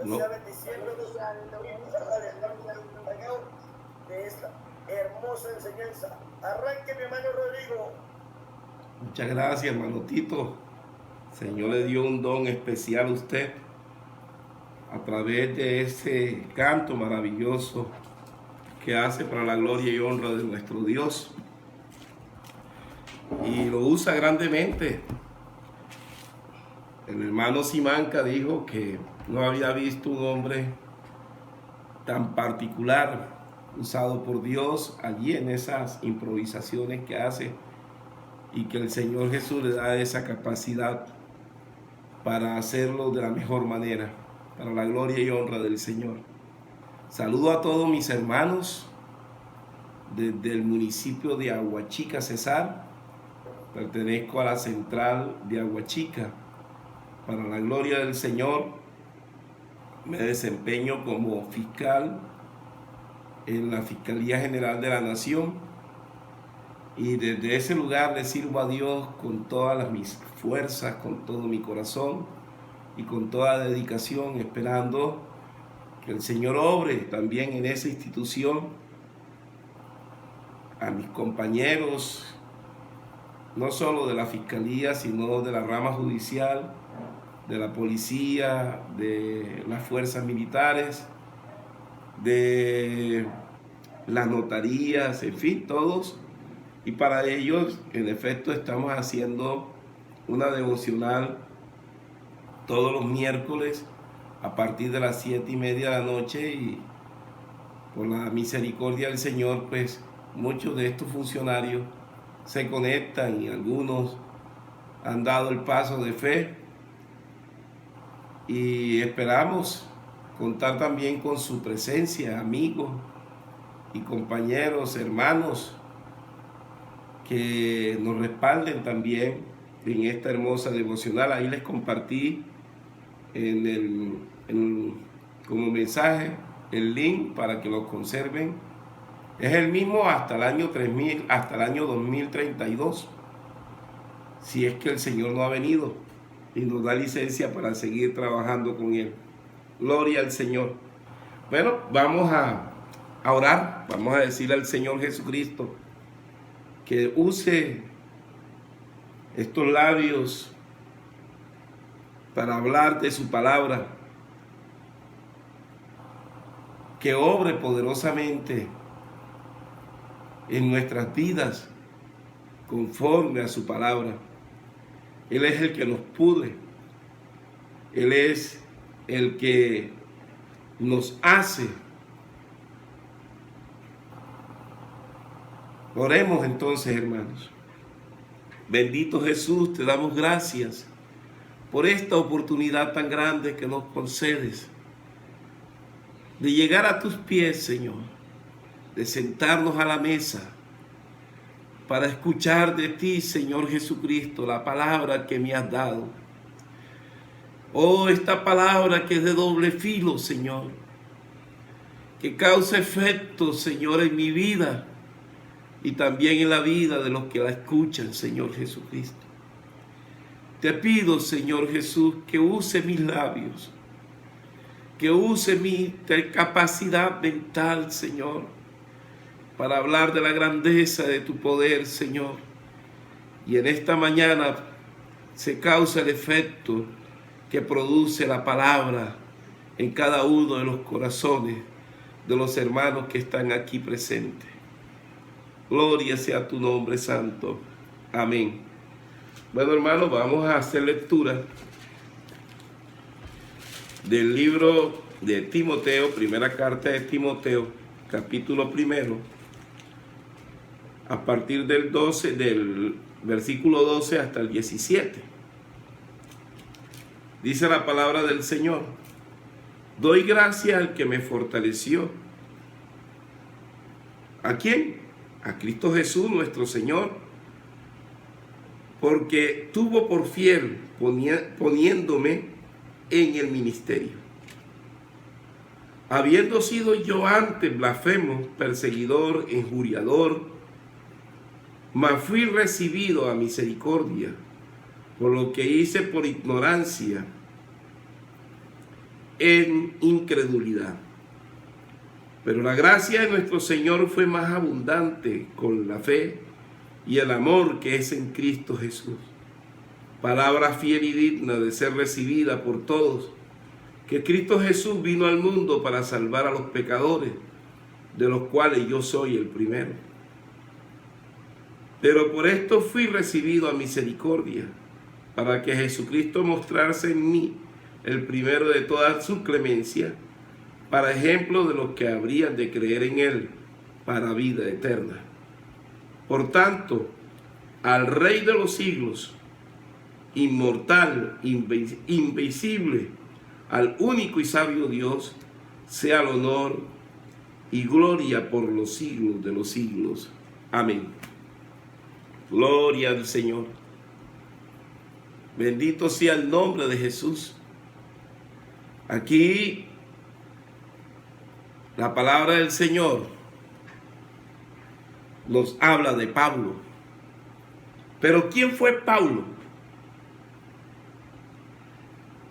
No. Bendiciéndonos de esta hermosa enseñanza. Arranque, mi hermano Rodrigo. Muchas gracias, hermano Tito. El Señor le dio un don especial a usted a través de ese canto maravilloso que hace para la gloria y honra de nuestro Dios. Y lo usa grandemente. El hermano Simanca dijo que no había visto un hombre tan particular usado por Dios allí en esas improvisaciones que hace, y que el Señor Jesús le da esa capacidad para hacerlo de la mejor manera, para la gloria y honra del Señor. Saludo a todos mis hermanos desde el municipio de Aguachica, Cesar. Pertenezco a la central de Aguachica. Para la gloria del Señor me desempeño como fiscal en la Fiscalía General de la Nación, y desde ese lugar le sirvo a Dios con todas mis fuerzas, con todo mi corazón y con toda dedicación, esperando que el Señor obre también en esa institución. A mis compañeros, no solo de la Fiscalía, sino de la rama judicial, de la policía, de las fuerzas militares, de las notarías, en fin, todos. Y para ellos, en efecto, estamos haciendo una devocional todos los miércoles a partir de las 7:30 de la noche, y por la misericordia del Señor, pues muchos de estos funcionarios se conectan y algunos han dado el paso de fe, y esperamos contar también con su presencia, amigos y compañeros, hermanos, que nos respalden también en esta hermosa devocional. Ahí les compartí como mensaje el link para que lo conserven. Es el mismo hasta el año 3000, hasta el año 2032, si es que el Señor no ha venido y nos da licencia para seguir trabajando con Él. Gloria al Señor. Bueno, vamos a orar, vamos a decirle al Señor Jesucristo que use estos labios para hablar de su palabra, que obre poderosamente en nuestras vidas conforme a su palabra. Él es el que nos pude, Él es el que nos hace. Oremos entonces, hermanos. Bendito Jesús, te damos gracias por esta oportunidad tan grande que nos concedes de llegar a tus pies, Señor, de sentarnos a la mesa para escuchar de ti, Señor Jesucristo, la palabra que me has dado. Oh, esta palabra que es de doble filo, Señor, que causa efecto, Señor, en mi vida y también en la vida de los que la escuchan, Señor Jesucristo. Te pido, Señor Jesús, que use mis labios, que use mi capacidad mental, Señor, para hablar de la grandeza de tu poder, Señor. Y en esta mañana se causa el efecto que produce la palabra en cada uno de los corazones de los hermanos que están aquí presentes. Gloria sea tu nombre santo. Amén. Bueno, hermanos, vamos a hacer lectura del libro de Timoteo, primera carta de Timoteo, capítulo 1, a partir del versículo 12 hasta el 17. Dice la palabra del Señor: doy gracias al que me fortaleció. ¿A quién? A Cristo Jesús nuestro Señor, porque tuvo por fiel poniéndome en el ministerio. Habiendo sido yo antes blasfemo, perseguidor, injuriador, mas fui recibido a misericordia por lo que hice por ignorancia, en incredulidad. Pero la gracia de nuestro Señor fue más abundante con la fe y el amor que es en Cristo Jesús. Palabra fiel y digna de ser recibida por todos, que Cristo Jesús vino al mundo para salvar a los pecadores, de los cuales yo soy el primero. Pero por esto fui recibido a misericordia, para que Jesucristo mostrase en mí el primero de toda su clemencia, para ejemplo de los que habrían de creer en él para vida eterna. Por tanto, al Rey de los siglos, inmortal, invisible, al único y sabio Dios, sea el honor y gloria por los siglos de los siglos. Amén. Gloria al Señor. Bendito sea el nombre de Jesús. Aquí la palabra del Señor nos habla de Pablo. Pero ¿quién fue Pablo?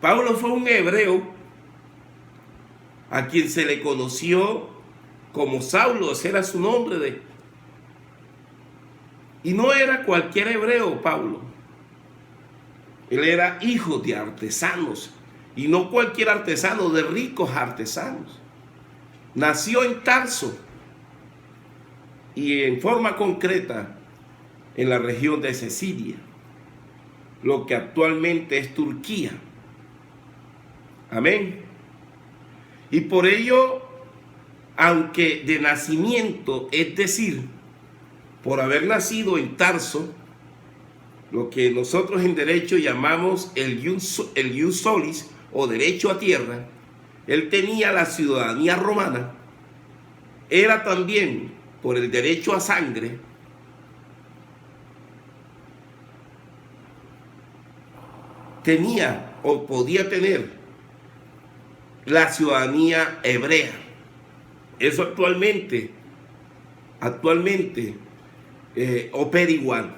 Pablo fue un hebreo a quien se le conoció como Saulo, ese era su nombre. Y no era cualquier hebreo, Pablo. Él era hijo de artesanos, y no cualquier artesano, de ricos artesanos. Nació en Tarso, y en forma concreta en la región de Cilicia, lo que actualmente es Turquía. Amén. Y por ello, aunque de nacimiento, es decir, por haber nacido en Tarso, lo que nosotros en derecho llamamos el ius solis o derecho a tierra, él tenía la ciudadanía romana. Era también, por el derecho a sangre, tenía o podía tener la ciudadanía hebrea. Eso actualmente opera igual.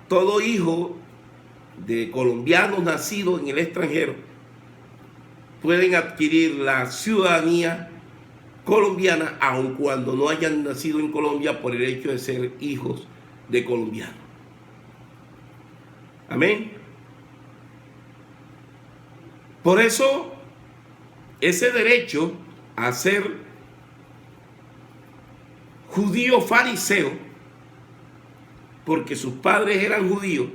Todo hijo de colombianos nacidos en el extranjero pueden adquirir la ciudadanía colombiana, aun cuando no hayan nacido en Colombia, por el hecho de ser hijos de colombianos. Amén. Por eso, ese derecho a ser judío fariseo, porque sus padres eran judíos,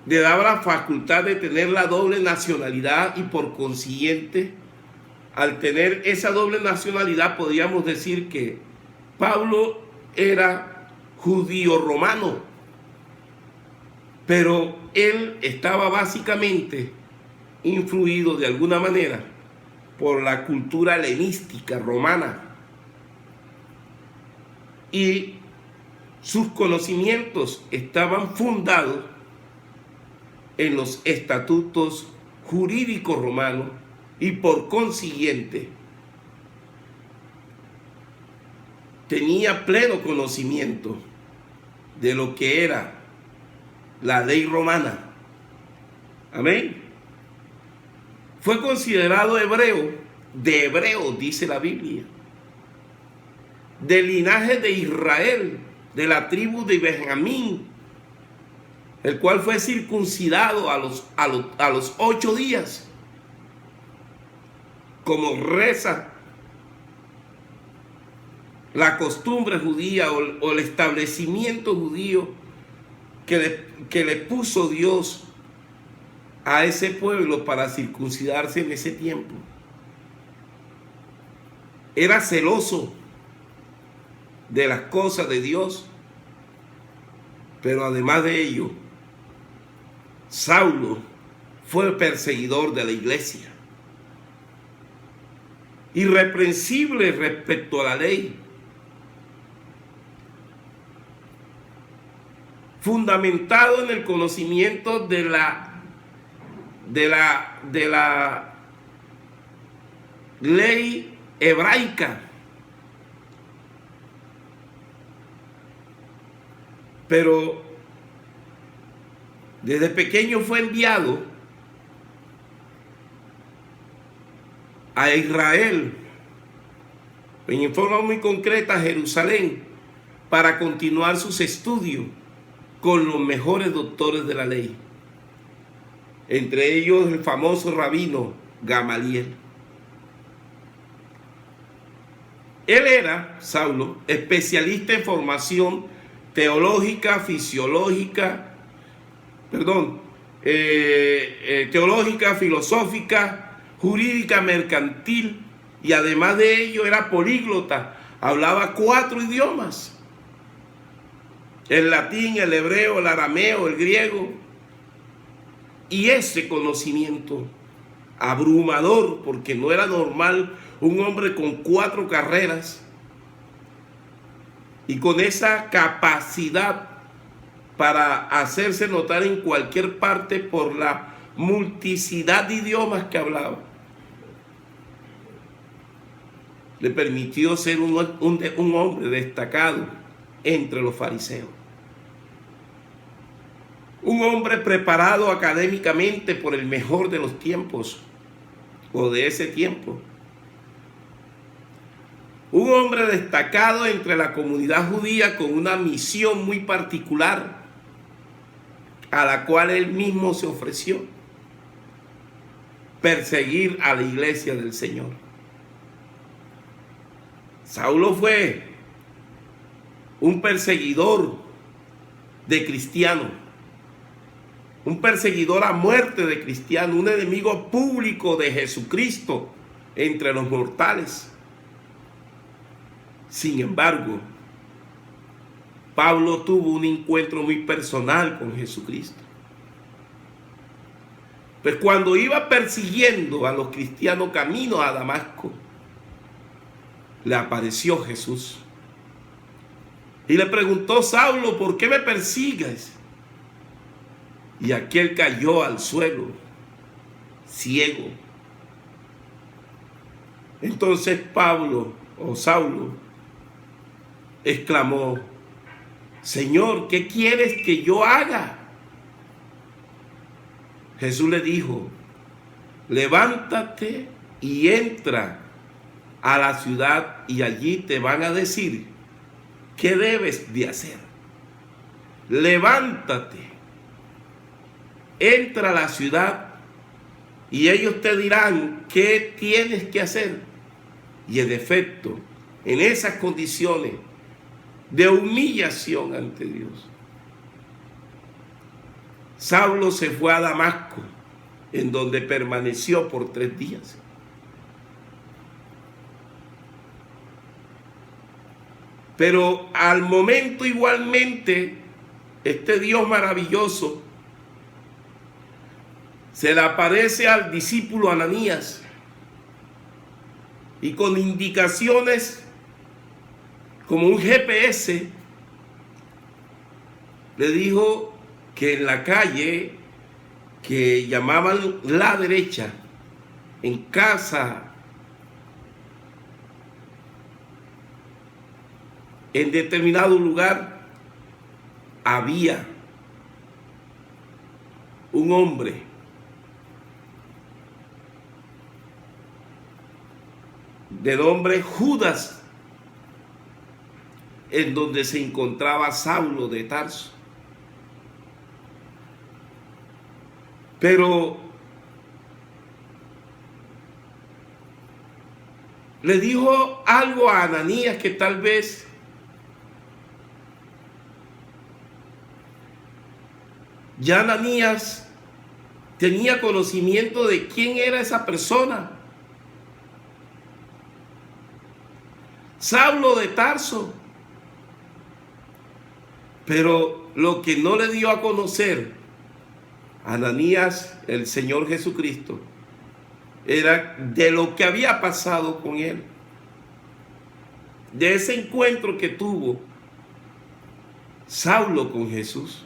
le daba la facultad de tener la doble nacionalidad, y por consiguiente, al tener esa doble nacionalidad, podríamos decir que Pablo era judío romano, pero él estaba básicamente influido de alguna manera por la cultura helenística romana, y sus conocimientos estaban fundados en los estatutos jurídicos romanos, y por consiguiente tenía pleno conocimiento de lo que era la ley romana. Amén. Fue considerado hebreo, de hebreo, dice la Biblia, del linaje de Israel, de la tribu de Benjamín, el cual fue circuncidado a los 8 días, como reza la costumbre judía o el establecimiento judío que le puso Dios a ese pueblo para circuncidarse en ese tiempo. Era celoso de las cosas de Dios, pero además de ello, Saulo fue perseguidor de la iglesia, irreprensible respecto a la ley, fundamentado en el conocimiento de la ley hebraica, pero Desde pequeño fue enviado a Israel, en forma muy concreta a Jerusalén, para continuar sus estudios con los mejores doctores de la ley, entre ellos el famoso rabino Gamaliel. Él era, Saulo, especialista en formación teológica, teológica, filosófica, jurídica, mercantil, y además de ello era políglota, hablaba 4 idiomas: el latín, el hebreo, el arameo, el griego. Y ese conocimiento abrumador, porque no era normal un hombre con 4 carreras y con esa capacidad para hacerse notar en cualquier parte por la multiplicidad de idiomas que hablaba, le permitió ser un hombre destacado entre los fariseos. Un hombre preparado académicamente por el mejor de los tiempos, o de ese tiempo. Un hombre destacado entre la comunidad judía con una misión muy particular, a la cual él mismo se ofreció: perseguir a la iglesia del Señor. Saulo fue un perseguidor de cristianos, un perseguidor a muerte de cristianos, un enemigo público de Jesucristo entre los mortales. Sin embargo, Pablo tuvo un encuentro muy personal con Jesucristo. Pues cuando iba persiguiendo a los cristianos camino a Damasco, le apareció Jesús y le preguntó: Saulo, ¿por qué me persigues? Y aquel cayó al suelo, ciego. Entonces Saulo exclamó: Señor, ¿qué quieres que yo haga? Jesús le dijo: levántate y entra a la ciudad, y allí te van a decir qué debes de hacer. Levántate, entra a la ciudad, y ellos te dirán qué tienes que hacer. Y en efecto, en esas condiciones de humillación ante Dios, Saulo se fue a Damasco, en donde permaneció por 3 días. Pero al momento igualmente, este Dios maravilloso se le aparece al discípulo Ananías, y con indicaciones como un GPS le dijo que en la calle que llamaban La Derecha, en casa, en determinado lugar, había un hombre de nombre Judas, en donde se encontraba Saulo de Tarso. Pero le dijo algo a Ananías que tal vez ya Ananías tenía conocimiento de quién era esa persona. Saulo de Tarso. Pero lo que no le dio a conocer a Ananías el Señor Jesucristo era de lo que había pasado con él, de ese encuentro que tuvo Saulo con Jesús.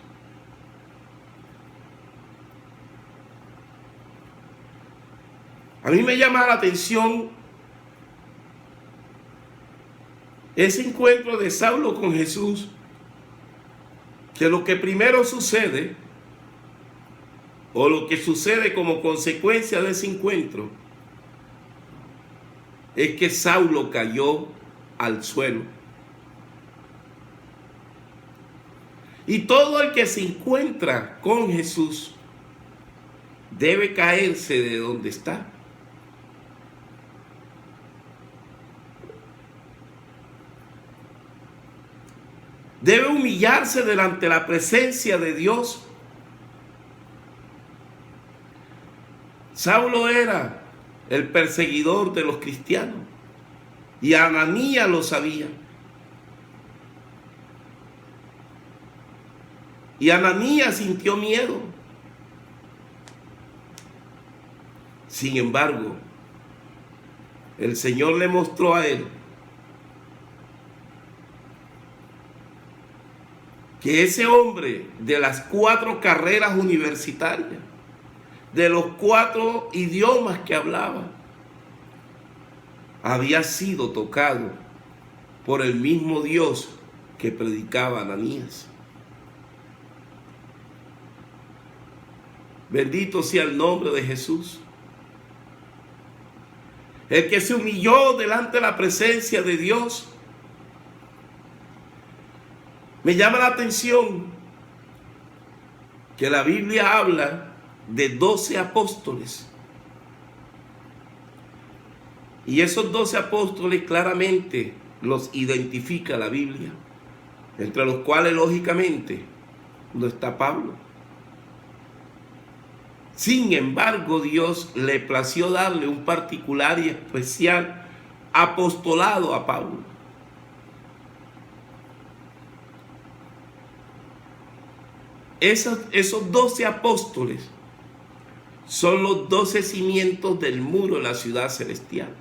A mí me llama la atención ese encuentro de Saulo con Jesús, que lo que primero sucede o lo que sucede como consecuencia de ese encuentro, es que Saulo cayó al suelo. Y todo el que se encuentra con Jesús debe caerse de donde está. Debe humillarse delante de la presencia de Dios. Saulo era el perseguidor de los cristianos y Ananías lo sabía. Y Ananías sintió miedo. Sin embargo, el Señor le mostró a él que ese hombre de las 4 carreras universitarias, de los 4 idiomas que hablaba, había sido tocado por el mismo Dios que predicaba Ananías. Bendito sea el nombre de Jesús. El que se humilló delante de la presencia de Dios. Me llama la atención que la Biblia habla de 12 apóstoles. Y esos 12 apóstoles claramente los identifica la Biblia, entre los cuales lógicamente no está Pablo. Sin embargo, Dios le plació darle un particular y especial apostolado a Pablo. Esos 12 apóstoles son los 12 cimientos del muro de la ciudad celestial.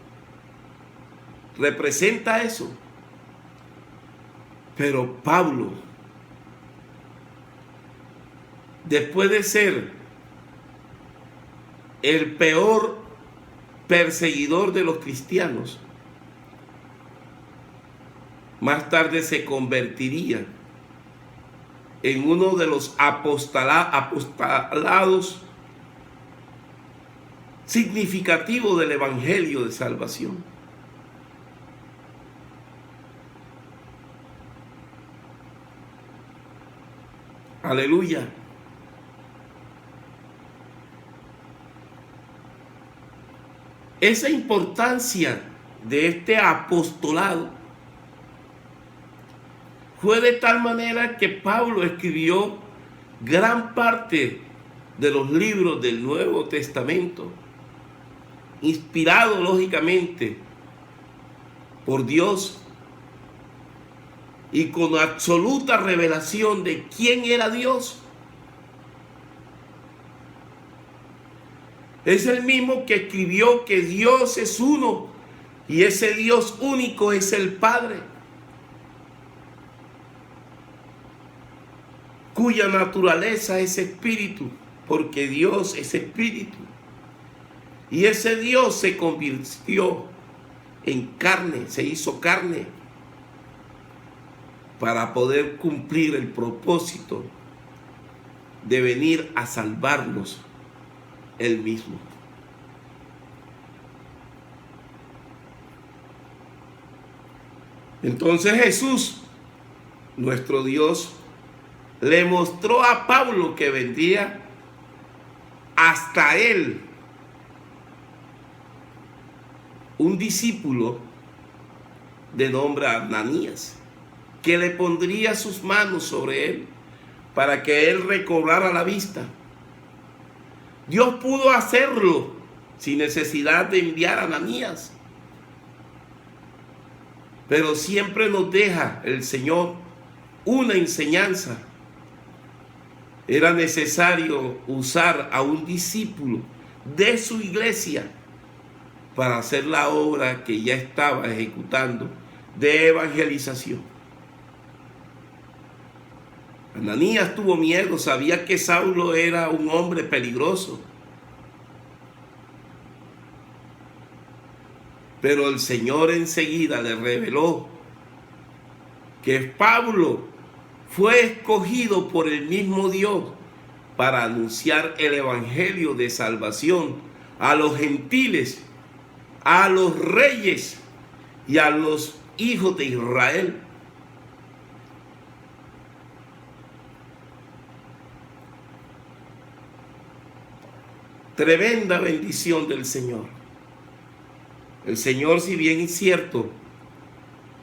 Representa eso. Pero Pablo, después de ser el peor perseguidor de los cristianos, más tarde se convertiría en uno de los apostolados significativos del evangelio de salvación. Aleluya. Esa importancia de este apostolado fue de tal manera que Pablo escribió gran parte de los libros del Nuevo Testamento, inspirado lógicamente por Dios y con absoluta revelación de quién era Dios. Es el mismo que escribió que Dios es uno y ese Dios único es el Padre, cuya naturaleza es espíritu, porque Dios es espíritu. Y ese Dios se convirtió en carne, se hizo carne para poder cumplir el propósito de venir a salvarnos él mismo. Entonces Jesús, nuestro Dios, le mostró a Pablo que vendría hasta él un discípulo de nombre Ananías, que le pondría sus manos sobre él para que él recobrara la vista. Dios pudo hacerlo sin necesidad de enviar a Ananías, pero siempre nos deja el Señor una enseñanza. Era necesario usar a un discípulo de su iglesia para hacer la obra que ya estaba ejecutando de evangelización. Ananías tuvo miedo, sabía que Saulo era un hombre peligroso. Pero el Señor enseguida le reveló que Pablo fue escogido por el mismo Dios para anunciar el evangelio de salvación a los gentiles, a los reyes y a los hijos de Israel. Tremenda bendición del Señor. El Señor, si bien es cierto,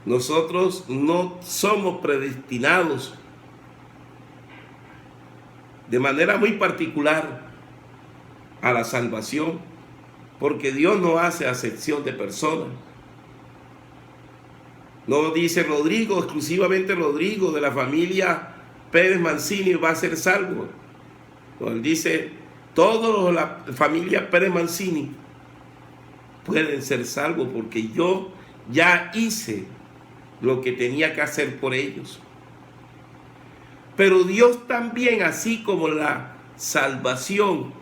nosotros no somos predestinados de manera muy particular a la salvación, porque Dios no hace acepción de personas. No dice Rodrigo, exclusivamente Rodrigo de la familia Pérez Mancini va a ser salvo. No, él dice, todos la familia Pérez Mancini pueden ser salvos porque yo ya hice lo que tenía que hacer por ellos. Pero Dios también, así como la salvación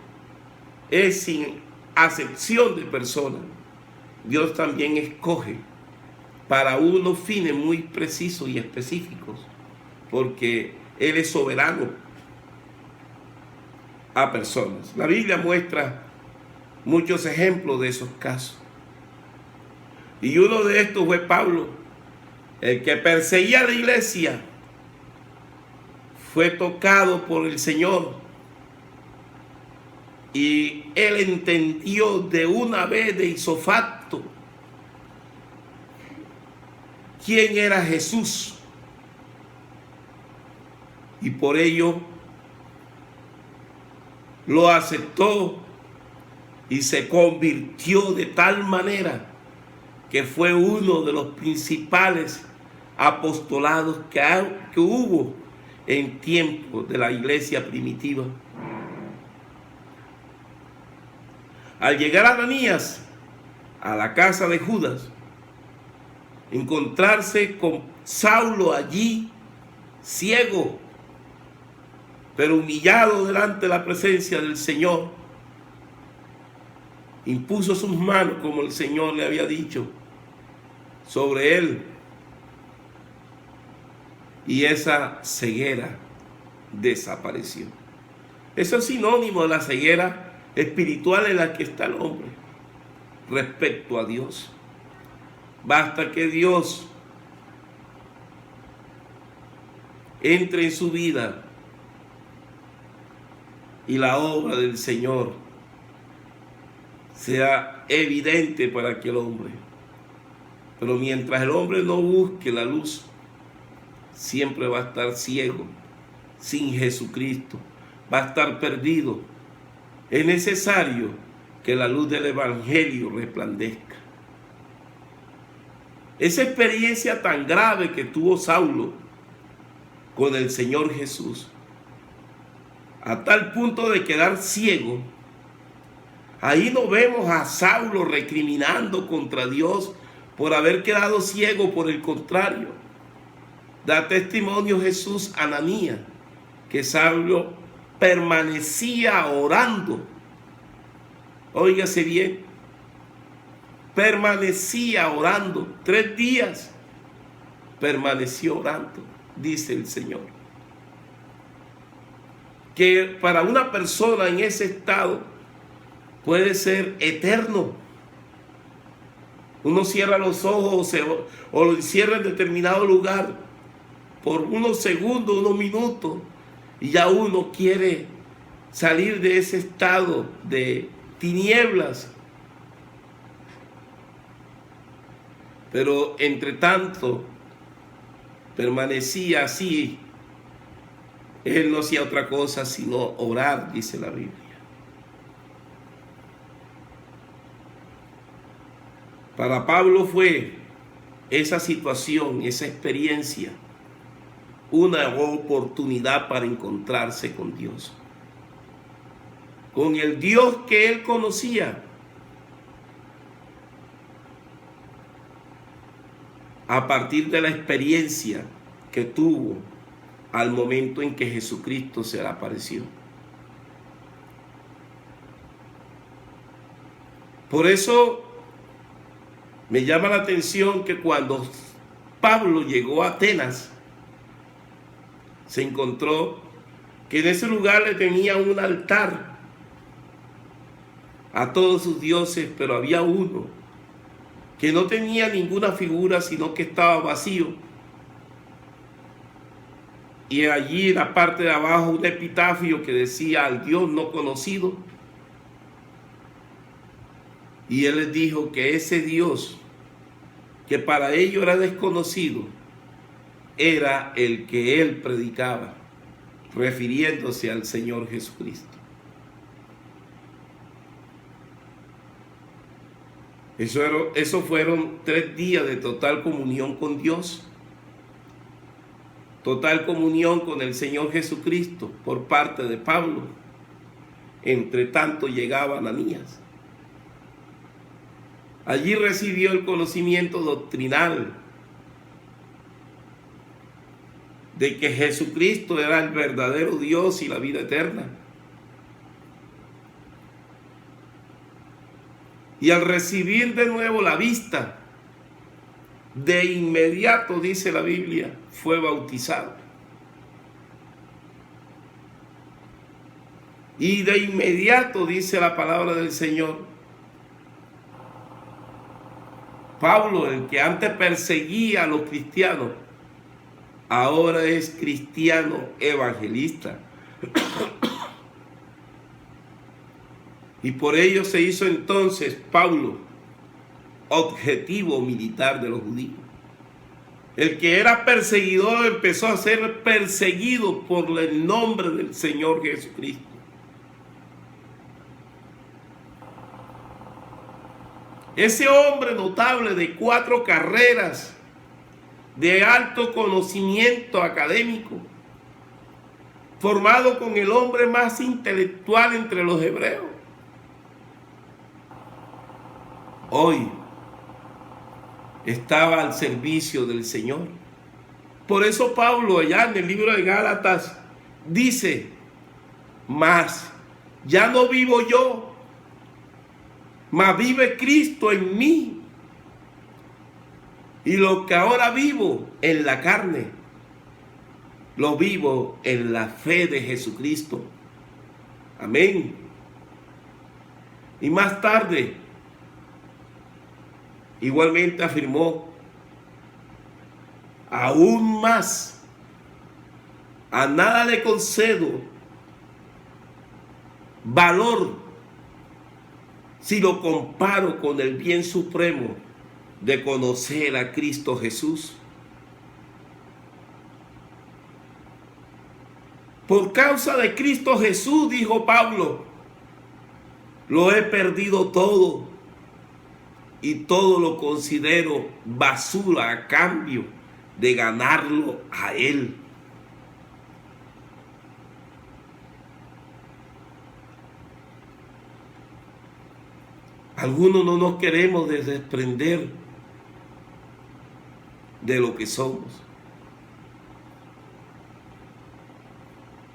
es sin acepción de personas, Dios también escoge para unos fines muy precisos y específicos, porque Él es soberano a personas. La Biblia muestra muchos ejemplos de esos casos. Y uno de estos fue Pablo, el que perseguía a la iglesia. Fue tocado por el Señor y él entendió de una vez de isofacto quién era Jesús, y por ello lo aceptó y se convirtió de tal manera que fue uno de los principales apostolados que hubo en tiempos de la iglesia primitiva. Al llegar Ananías a la casa de Judas, encontrarse con Saulo allí, ciego, pero humillado delante de la presencia del Señor, impuso sus manos, como el Señor le había dicho, sobre él, y esa ceguera desapareció. Eso es sinónimo de la ceguera espiritual en la que está el hombre respecto a Dios. Basta que Dios entre en su vida y la obra del Señor sea evidente para aquel hombre. Pero mientras el hombre no busque la luz, siempre va a estar ciego, sin Jesucristo, va a estar perdido. Es necesario que la luz del Evangelio resplandezca. Esa experiencia tan grave que tuvo Saulo con el Señor Jesús, a tal punto de quedar ciego, ahí no vemos a Saulo recriminando contra Dios por haber quedado ciego. Por el contrario, da testimonio Jesús a Ananías que Saulo permanecía orando. Óigase bien, permanecía orando. 3 días permaneció orando, dice el Señor. Que para una persona en ese estado puede ser eterno. Uno cierra los ojos o lo encierra en determinado lugar por unos segundos, unos minutos, y ya uno quiere salir de ese estado de tinieblas. Pero entre tanto permanecía así. Él no hacía otra cosa sino orar, dice la Biblia. Para Pablo fue esa situación, esa experiencia, una oportunidad para encontrarse con Dios, con el Dios que él conocía. A partir de la experiencia que tuvo al momento en que Jesucristo se le apareció. Por eso me llama la atención que cuando Pablo llegó a Atenas, se encontró que en ese lugar le tenía un altar a todos sus dioses, pero había uno que no tenía ninguna figura, sino que estaba vacío. Y allí en la parte de abajo un epitafio que decía: al Dios no conocido. Y él les dijo que ese Dios, que para ellos era desconocido, era el que él predicaba, refiriéndose al Señor Jesucristo. Eso fueron 3 días de total comunión con Dios, total comunión con el Señor Jesucristo por parte de Pablo. Entre tanto llegaba Ananías. Allí recibió el conocimiento doctrinal de que Jesucristo era el verdadero Dios y la vida eterna. Y al recibir de nuevo la vista, de inmediato, dice la Biblia, fue bautizado. Y de inmediato, dice la palabra del Señor, Pablo, el que antes perseguía a los cristianos, ahora es cristiano evangelista. Y por ello se hizo entonces Pablo objetivo militar de los judíos. El que era perseguidor empezó a ser perseguido por el nombre del Señor Jesucristo. Ese hombre notable de 4 carreras, de alto conocimiento académico, formado con el hombre más intelectual entre los hebreos, hoy estaba al servicio del Señor. Por eso Pablo allá en el libro de Gálatas dice: mas ya no vivo yo, mas vive Cristo en mí. Y lo que ahora vivo en la carne, lo vivo en la fe de Jesucristo. Amén. Y más tarde, igualmente afirmó: aún más, a nada le concedo valor si lo comparo con el bien supremo de conocer a Cristo Jesús. Por causa de Cristo Jesús, dijo Pablo, lo he perdido todo y todo lo considero basura a cambio de ganarlo a Él. Algunos no nos queremos desprender de lo que somos.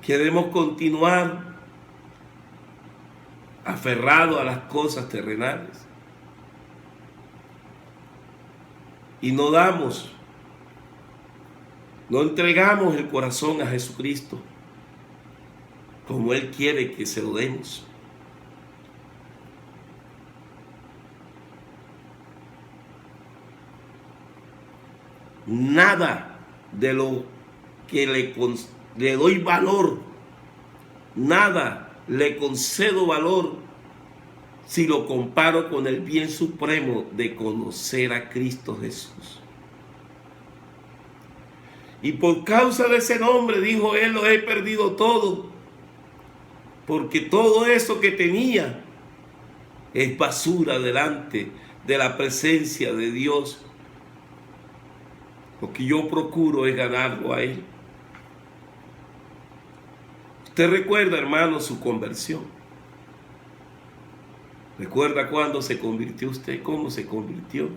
Queremos continuar aferrados a las cosas terrenales y no entregamos el corazón a Jesucristo como Él quiere que se lo demos. Nada de lo que le doy valor, nada le concedo valor si lo comparo con el bien supremo de conocer a Cristo Jesús. Y por causa de ese nombre, dijo él, lo he perdido todo, porque todo eso que tenía es basura delante de la presencia de Dios. Lo que yo procuro es ganarlo a Él. Usted recuerda, hermano, su conversión. ¿Recuerda cuándo se convirtió usted? ¿Cómo se convirtió?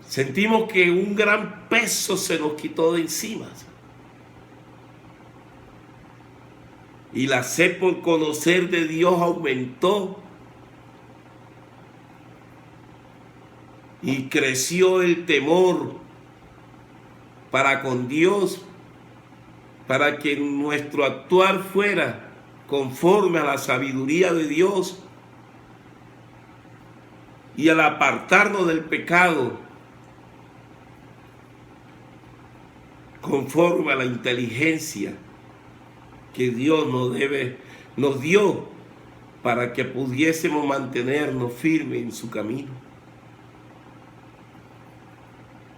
Sentimos que un gran peso se nos quitó de encima. Y la sed por conocer de Dios aumentó. Y creció el temor para con Dios, para que nuestro actuar fuera conforme a la sabiduría de Dios, y al apartarnos del pecado, conforme a la inteligencia que Dios nos dio para que pudiésemos mantenernos firmes en su camino.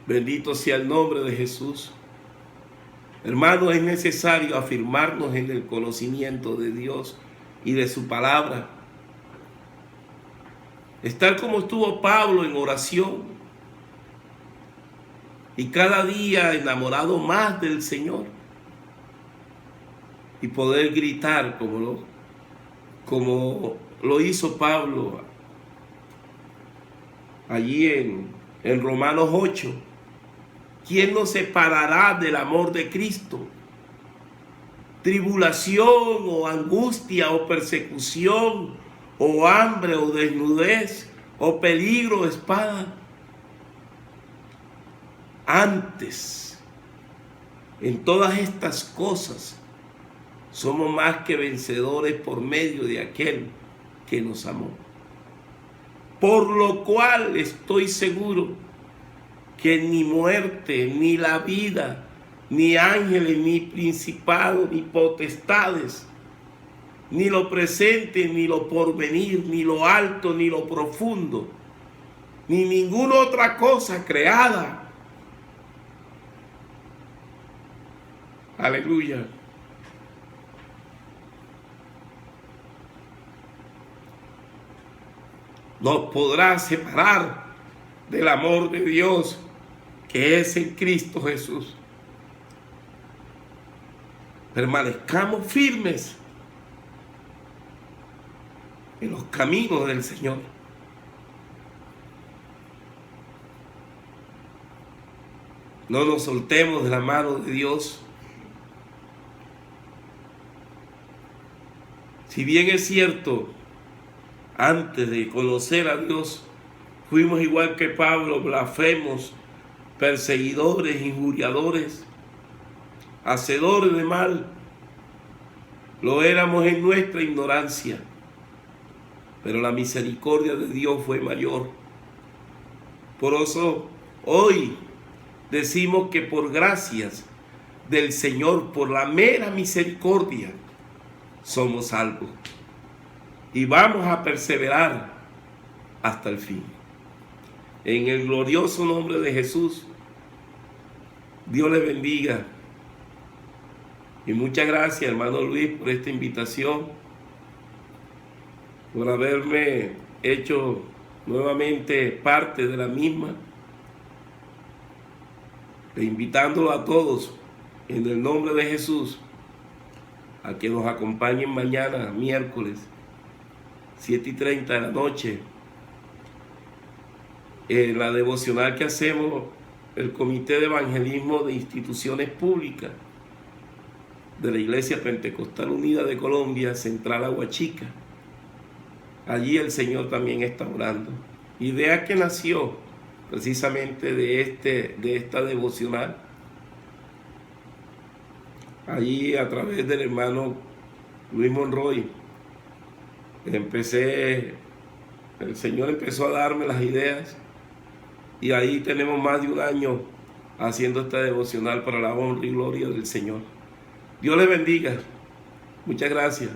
Bendito sea el nombre de Jesús. Hermanos, es necesario afirmarnos en el conocimiento de Dios y de su palabra. Estar como estuvo Pablo en oración y cada día enamorado más del Señor, y poder gritar como lo hizo Pablo allí en Romanos 8. ¿Quién nos separará del amor de Cristo? Tribulación o angustia o persecución o hambre o desnudez o peligro o espada. Antes, en todas estas cosas, somos más que vencedores por medio de aquel que nos amó. Por lo cual estoy seguro que ni muerte, ni la vida, ni ángeles, ni principados, ni potestades, ni lo presente, ni lo porvenir, ni lo alto, ni lo profundo, ni ninguna otra cosa creada. Aleluya. Nos podrá separar del amor de Dios que es en Cristo Jesús. Permanezcamos firmes en los caminos del Señor. No nos soltemos de la mano de Dios. Si bien es cierto, antes de conocer a Dios, fuimos igual que Pablo, blasfemos, perseguidores, injuriadores, hacedores de mal. Lo éramos en nuestra ignorancia, pero la misericordia de Dios fue mayor. Por eso hoy decimos que por gracias del Señor, por la mera misericordia, somos salvos. Y vamos a perseverar hasta el fin. En el glorioso nombre de Jesús, Dios le bendiga. Y muchas gracias, hermano Luis, por esta invitación, por haberme hecho nuevamente parte de la misma, e invitándolo a todos, en el nombre de Jesús, a que nos acompañen mañana, miércoles, 7:30 de la noche, en la devocional que hacemos el Comité de Evangelismo de Instituciones Públicas de la Iglesia Pentecostal Unida de Colombia, Central Aguachica. Allí el Señor también está orando. Idea que nació precisamente de esta devocional. Allí a través del hermano Luis Monroy, el Señor empezó a darme las ideas, y ahí tenemos más de un año haciendo esta devocional para la honra y gloria del Señor. Dios les bendiga. Muchas gracias.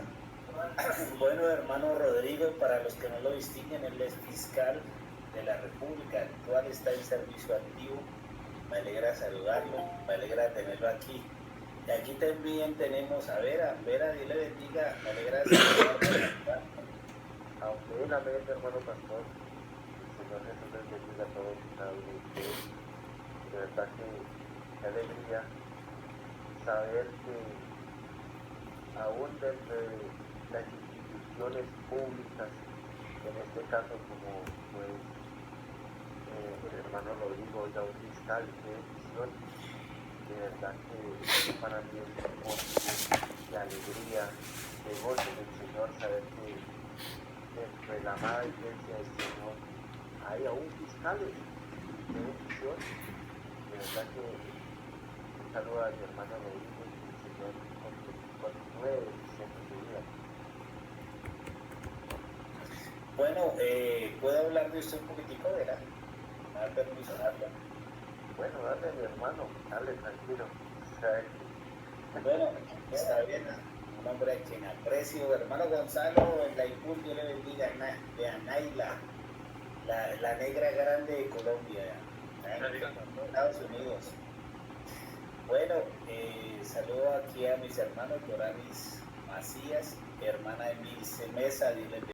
Bueno, hermano Rodrigo, para los que no lo distinguen, él es fiscal de la República, actual está en servicio activo. Me alegra saludarlo, me alegra tenerlo aquí. Y aquí también tenemos a Vera. Vera, Dios le bendiga, me alegra saludarlo. Aunque una vez, hermano pastor, el Señor Jesús les bendiga a todos y cada uno de ustedes. De verdad que qué alegría saber que aún dentro de las instituciones públicas, en este caso como pues el hermano Rodrigo, ya un fiscal de decisión, de verdad que para mí es un motivo de alegría, de gozo del Señor saber que dentro de la amada iglesia del Señor hay aún fiscales de decisión. De verdad que un saludo a mi hermano Rodrigo, que el Señor continúe bendiciendo su vida. Bueno, ¿puedo hablar de usted un poquitico, verdad? ¿Me da permiso de hablar? Bueno, dale mi hermano, dale tranquilo. O sea, Bueno, está bien, un hombre a quien aprecio. Hermano Gonzalo, en la IPUR, Dios le bendiga, de Anaila, la negra grande de Colombia, en Estados Unidos. Bueno, saludo aquí a mis hermanos, Doranis Macías, hermana Emilce Mesa, Dios les bendiga.